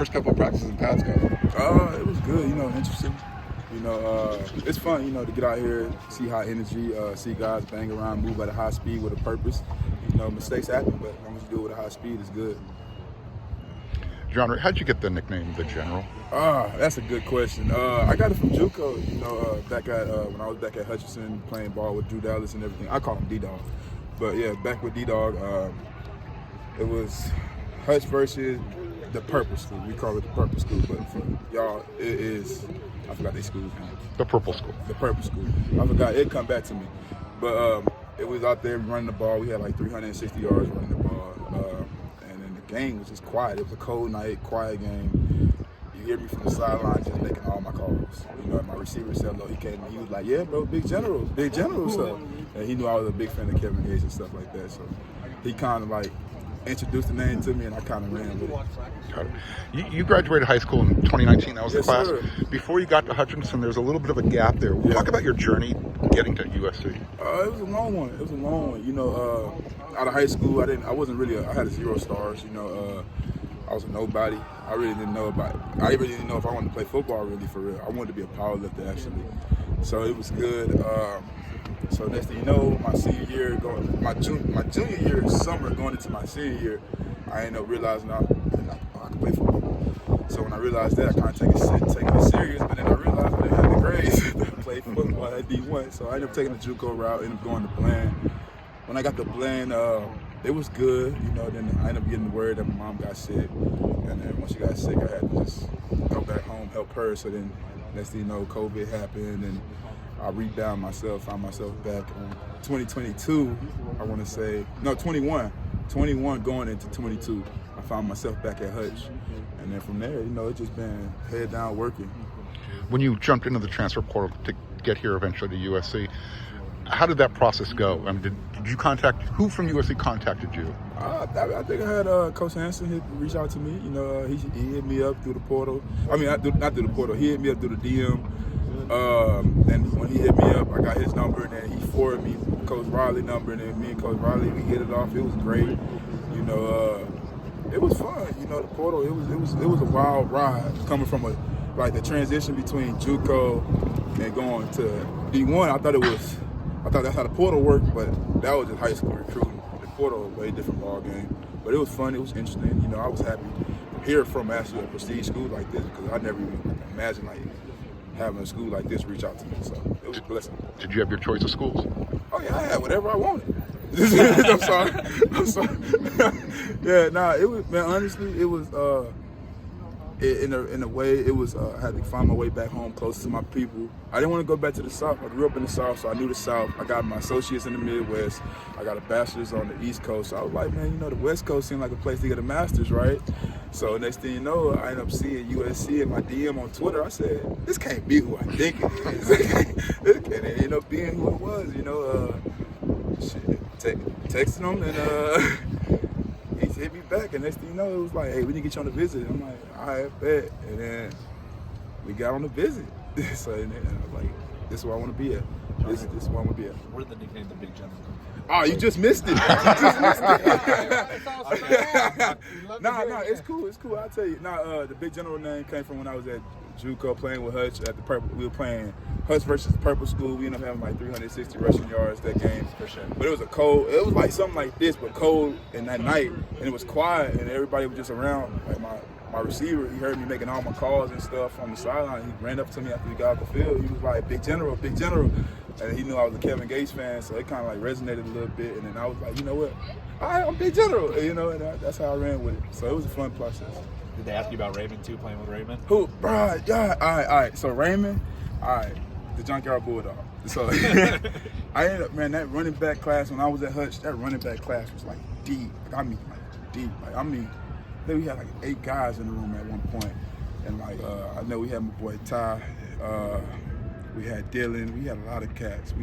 first couple of practices and pads go? It was good, interesting. It's fun, to get out here, see high energy, see guys bang around, move at a high speed with a purpose. Mistakes happen, but as long as you do it with a high speed, it's good. John, how'd you get the nickname The General? That's a good question. I got it from JUCO, back at when I was back at Hutchinson playing ball with Drew Dallas and everything. I call him D-Dog. But yeah, back with D-Dog, it was Hutch versus the Purple School. We call it the Purple School, but for y'all, it is, I forgot their school's name. The Purple School. The Purple School. I forgot, it'd come back to me. But it was out there running the ball. We had like 360 yards running the ball. And then the game was just quiet. It was a cold night, quiet game. You hear me from the sideline just making all my calls. My receiver said hello. He came and he was like, yeah, bro, big general stuff. And he knew I was a big fan of Kevin Gates and stuff like that. So he kind of like introduced the name to me, and I kind of ran with it. Got it. You graduated high school in 2019. That was Yes, the class. sir. Before you got to Hutchinson, there's a little bit of a gap there. Yeah. Talk about your journey getting to USC. It was a long one. Out of high school, I wasn't really. I had 0 stars. I was a nobody. I really didn't know if I wanted to play football really for real. I wanted to be a powerlifter actually. So it was good. So next thing you know, my senior year, my junior year summer going into my senior year, I ended up realizing I could play football. So when I realized that, I kind of taking it serious. But then I realized I didn't have the grades to play football at D1. So I ended up taking the JUCO route, ended up going to Bland. When I got to Bland, it was good. Then I ended up getting the word that my mom got sick. And then once she got sick, I had to just go back home, help her. So then next thing you know, COVID happened, and I rebound myself, found myself back in 2022, I want to say, no, 21 going into 22, I found myself back at Hutch. And then from there, it's just been head down working. When you jumped into the transfer portal to get here eventually to USC, how did that process go? I mean, did you contact, who from USC contacted you? I think I had Coach Hansen reach out to me. He hit me up through the portal. I mean, not through the portal. He hit me up through the DM. And when he hit me up, I got his number, and then he forwarded me Coach Riley's number, and then me and Coach Riley, we hit it off. It was great. It was fun. The portal. It was a wild ride coming from the transition between JUCO and going to D1. I thought that's how the portal worked, but that was just high school recruiting. The portal was a way different ball game, but it was fun. It was interesting. I was happy to hear from actually a prestige school like this because I never even imagined having a school like this reach out to me. So it was a blessing. Did you have your choice of schools? Oh yeah, I had whatever I wanted. I'm sorry. Yeah, it was, man, honestly, it was in a way, it was I had to find my way back home close to my people. I didn't want to go back to the South. I grew up in the South, so I knew the South. I got my associates in the Midwest. I got a bachelor's on the East Coast. So I was like, man, the West Coast seemed like a place to get a master's, right? So next thing you know, I ended up seeing USC in my DM on Twitter. I said, this can't be who I think it is. And it ended up being who it was, texting him, and he hit me back. And next thing you know, it was like, hey, we need to get you on a visit. I'm like, all right, bet. And then we got on the visit. So then I was like, this is where I want to be at. This is where I want to be at. Where did the nickname The Big General come from? Oh, you just missed it. Nah, it's cool. I'll tell you. The Big General name came from when I was at JUCO playing with Hutch at the Purple. We were playing Hutch versus Purple School. We ended up having 360 rushing yards that game. For sure. But it was it was like something like this, but cold in that night. And it was quiet, and everybody was just around. Like my receiver, he heard me making all my calls and stuff on the sideline. He ran up to me after we got off the field. He was like, Big General. And he knew I was a Kevin Gates fan, so it kind of resonated a little bit. And then I was like, you know what? All right, I'm Big General. And that's how I ran with it. So it was a fun process. Did they ask you about Raymond too, playing with Raymond? Who? Bruh, yeah. All right. So Raymond, the Junkyard Bulldog. So I ended up, man, that running back class when I was at Hutch, that running back class was deep. Deep. I think we had 8 guys in the room at one point. And I know we had my boy Ty. We had Dylan. We had a lot of cats.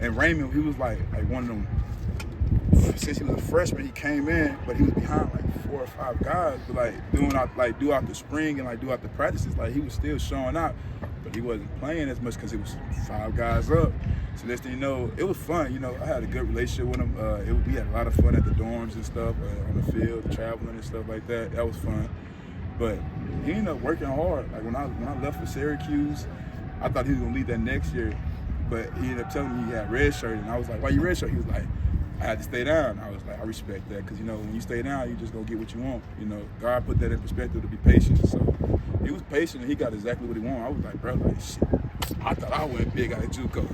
And Raymond, he was like one of them. Since he was a freshman, he came in, but he was behind 4 or 5 guys. But throughout the spring and throughout the practices, he was still showing out, but he wasn't playing as much because it was 5 guys up. So next thing you know, it was fun. I had a good relationship with him. We had a lot of fun at the dorms and stuff, on the field, traveling and stuff like that. That was fun. But he ended up working hard. Like when I left for Syracuse, I thought he was gonna leave that next year, but he ended up telling me he had redshirt, and I was like, "Why you redshirt?" He was like, "I had to stay down." I was like, "I respect that, because when you stay down, you just gonna get what you want. God put that in perspective to be patient." So he was patient, and he got exactly what he wanted. I was like, "Bro, like shit, I thought I went big out of JUCO."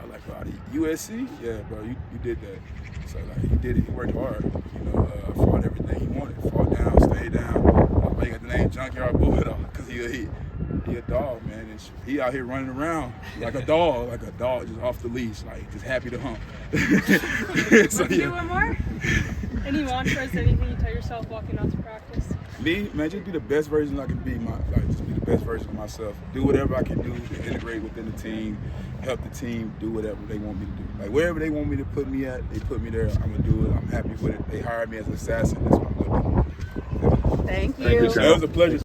I was like, "Bro, USC, yeah, bro, you did that." So like he did it. He worked hard. Fought everything he wanted. Fought down, stayed down. That's why he got the name Junkyard Bulldog, because he a dog, man. And he out here running around like a dog, just off the leash, like just happy to hump. Let's do one more. Any mantras, anything you tell yourself walking out to practice? Me, man, just be the best version I can be. Just be the best version of myself. Do whatever I can do to integrate within the team, help the team do whatever they want me to do. Like wherever they want me to put me at, they put me there. I'm gonna do it. I'm happy with it. They hired me as an assassin. That's what I'm gonna do. Thank you. Thank you, It was a pleasure.